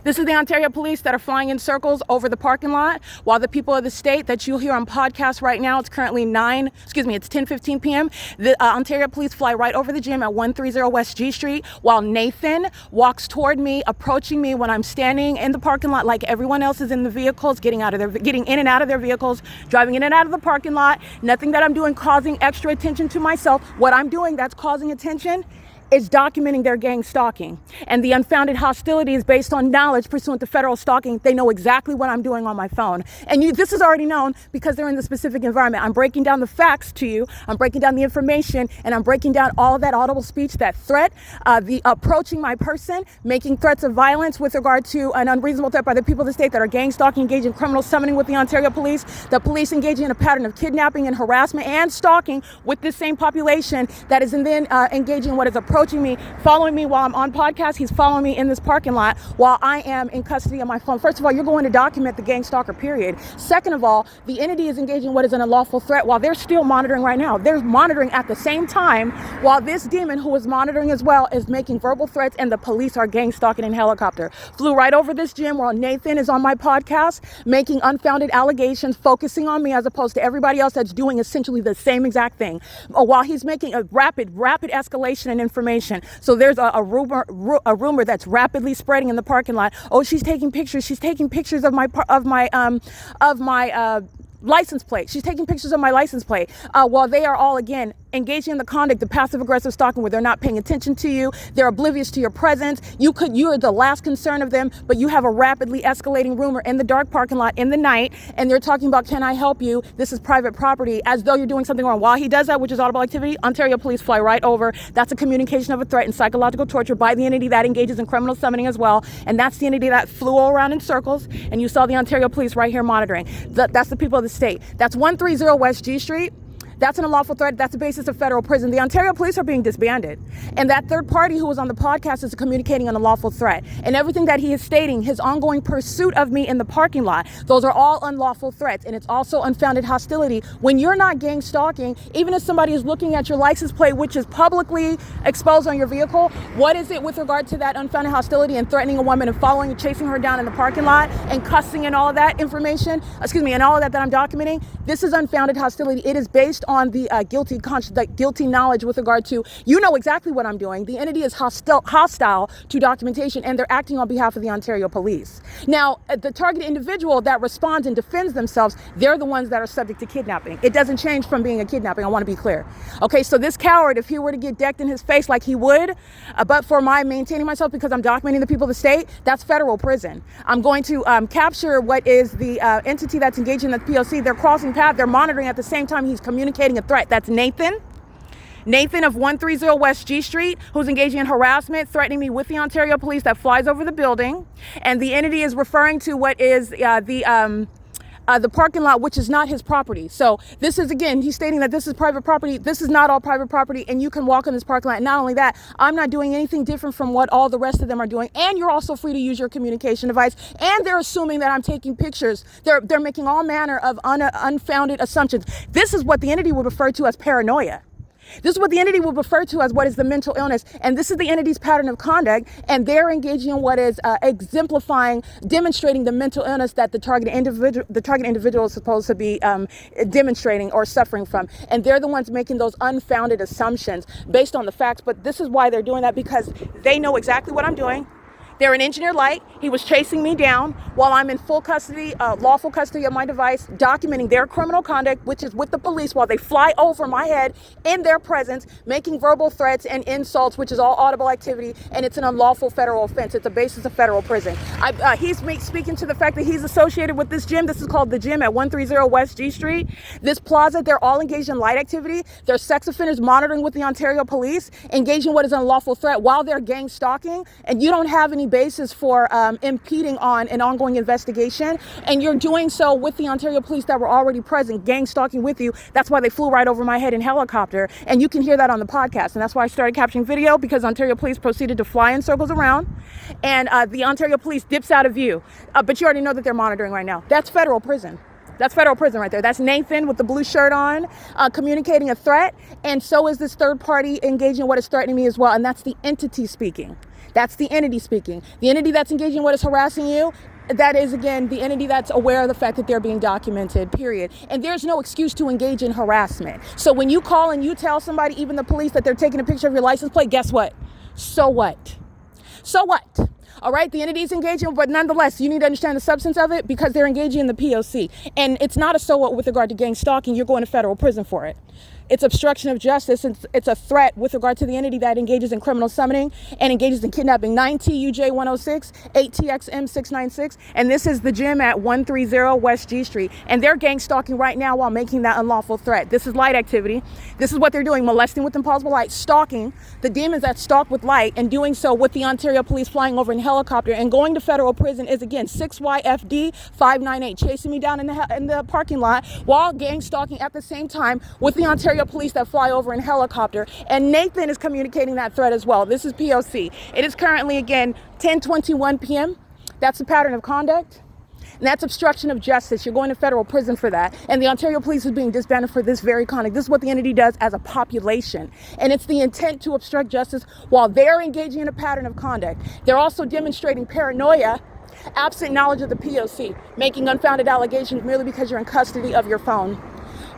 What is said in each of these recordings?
This is the Ontario police that are flying in circles over the parking lot, while the people of the state that you'll hear on podcast right now, it's currently it's 10:15 p.m. The Ontario police fly right over the gym at 130 West G Street, while Nathan walks toward me, approaching me when I'm standing in the parking lot like everyone else is in the vehicles, getting in and out of their vehicles, driving in and out of the parking lot. Nothing that I'm doing causing extra attention to myself. What I'm doing that's causing attention is documenting their gang stalking. And the unfounded hostility is based on knowledge pursuant to federal stalking. They know exactly what I'm doing on my phone. And this is already known because they're in the specific environment. I'm breaking down the facts to you. I'm breaking down the information, and I'm breaking down all of that audible speech, that threat, the approaching my person, making threats of violence with regard to an unreasonable threat by the people of the state that are gang stalking, engaging in criminal summoning with the Ontario police, the police engaging in a pattern of kidnapping and harassment and stalking with this same population that is then engaging in what is approaching me, following me while I'm on podcast. He's following me in this parking lot while I am in custody of my phone. First of all, you're going to document the gang stalker, period. Second of all, the entity is engaging in what is an unlawful threat while they're still monitoring right now. They're monitoring at the same time while this demon, who is monitoring as well, is making verbal threats, and the police are gang stalking in helicopter. Flew right over this gym while Nathan is on my podcast, making unfounded allegations, focusing on me as opposed to everybody else that's doing essentially the same exact thing, while he's making a rapid escalation in information. So there's a rumor that's rapidly spreading in the parking lot. Oh, she's taking pictures. She's taking pictures of my license plate. She's taking pictures of my license plate while they are all, again, engaging in the conduct, the passive aggressive stalking, where they're not paying attention to you. They're oblivious to your presence. You are the last concern of them, but you have a rapidly escalating rumor in the dark parking lot in the night, and they're talking about, can I help you? This is private property, as though you're doing something wrong. While he does that, which is audible activity, Ontario police fly right over. That's a communication of a threat and psychological torture by the entity that engages in criminal summoning as well. And that's the entity that flew all around in circles, and you saw the Ontario police right here monitoring. That's the people of the state. That's 130 West G Street. That's an unlawful threat. That's the basis of federal prison. The Ontario police are being disbanded. And that third party who was on the podcast is communicating an unlawful threat. And everything that he is stating, his ongoing pursuit of me in the parking lot, those are all unlawful threats. And it's also unfounded hostility. When you're not gang stalking, even if somebody is looking at your license plate, which is publicly exposed on your vehicle, what is it with regard to that unfounded hostility and threatening a woman and following and chasing her down in the parking lot and cussing and all of that information, and all of that I'm documenting? This is unfounded hostility. It is based on the guilty knowledge with regard to, you know exactly what I'm doing. The entity is hostile to documentation, and they're acting on behalf of the Ontario police. Now, the targeted individual that responds and defends themselves, they're the ones that are subject to kidnapping. It doesn't change from being a kidnapping. I want to be clear. Okay, so this coward, if he were to get decked in his face like he would, but for my maintaining myself because I'm documenting the people of the state, that's federal prison. I'm going to capture what is the entity that's engaging in the P.O.C. They're crossing paths. They're monitoring at the same time he's communicating a threat. That's Nathan of 130 West G Street, who's engaging in harassment, threatening me with the Ontario police that flies over the building. And the entity is referring to what is the parking lot, which is not his property. So this is, again, he's stating that this is private property. This is not all private property, and you can walk in this parking lot. And not only that, I'm not doing anything different from what all the rest of them are doing. And you're also free to use your communication device. And they're assuming that I'm taking pictures. They're making all manner of unfounded assumptions. This is what the entity would refer to as paranoia. This is what the entity will refer to as what is the mental illness. And this is the entity's pattern of conduct. And they're engaging in what is exemplifying, demonstrating the mental illness that the target individual is supposed to be demonstrating or suffering from. And they're the ones making those unfounded assumptions based on the facts. But this is why they're doing that, because they know exactly what I'm doing. They're an engineer light. He was chasing me down while I'm in full custody, lawful custody of my device, documenting their criminal conduct, which is with the police, while they fly over my head in their presence, making verbal threats and insults, which is all audible activity, and it's an unlawful federal offense. It's a basis of federal prison. He's speaking to the fact that he's associated with this gym. This is called the gym at 130 West G Street. This plaza, they're all engaged in light activity. They're sex offenders monitoring with the Ontario police, engaging what is an unlawful threat while they're gang stalking, and you don't have any basis for impeding on an ongoing investigation, and you're doing so with the Ontario police that were already present, gang stalking with you. That's why they flew right over my head in helicopter, and you can hear that on the podcast. And that's why I started capturing video, because Ontario police proceeded to fly in circles around, and the Ontario police dips out of view. But you already know that they're monitoring right now. That's federal prison. That's federal prison right there. That's Nathan with the blue shirt on, communicating a threat. And so is this third party engaging in what is threatening me as well. And that's the entity speaking. That's the entity speaking. The entity that's engaging in what is harassing you, that is, again, the entity that's aware of the fact that they're being documented, period. And there's no excuse to engage in harassment. So when you call and you tell somebody, even the police, that they're taking a picture of your license plate, guess what? So what? So what? All right, the entity is engaging, but nonetheless, you need to understand the substance of it because they're engaging in the P.O.C. And it's not a so what with regard to gang stalking. You're going to federal prison for it. It's obstruction of justice. It's a threat with regard to the entity that engages in criminal summoning and engages in kidnapping. 9TUJ106, 8TXM696. And this is the gym at 130 West G Street. And they're gang stalking right now while making that unlawful threat. This is light activity. This is what they're doing, molesting with impossible light, stalking the demons that stalk with light, and doing so with the Ontario police flying over in helicopter. And going to federal prison is, again, 6YFD 598, chasing me down in the parking lot while gang stalking at the same time with the Ontario police that fly over in helicopter. And Nathan is communicating that threat as well. This is P.O.C. It is currently, again, 10:21 p.m. That's the pattern of conduct. And that's obstruction of justice. You're going to federal prison for that. And the Ontario police is being disbanded for this very conduct. This is what the entity does as a population. And it's the intent to obstruct justice while they're engaging in a pattern of conduct. They're also demonstrating paranoia, absent knowledge of the P.O.C., making unfounded allegations merely because you're in custody of your phone.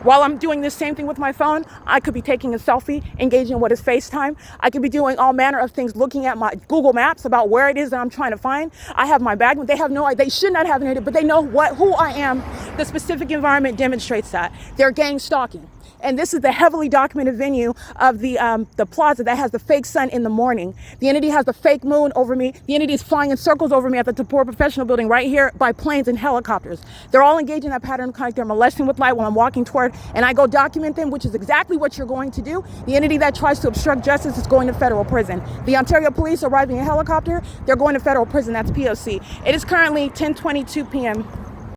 While I'm doing this same thing with my phone, I could be taking a selfie, engaging in what is FaceTime. I could be doing all manner of things, looking at my Google Maps about where it is that I'm trying to find. I have my bag, but they have no idea. They should not have an idea, but they know who I am. The specific environment demonstrates that. They're gang stalking. And this is the heavily documented venue of the plaza that has the fake sun in the morning. The entity has the fake moon over me. The entity is flying in circles over me at the TEPOC Professional Building right here by planes and helicopters. They're all engaging in that pattern of conduct. They're molesting with light while I'm walking toward, and I go document them, which is exactly what you're going to do. The entity that tries to obstruct justice is going to federal prison. The Ontario police arriving in helicopter, they're going to federal prison. That's P.O.C. It is currently 10:22 p.m.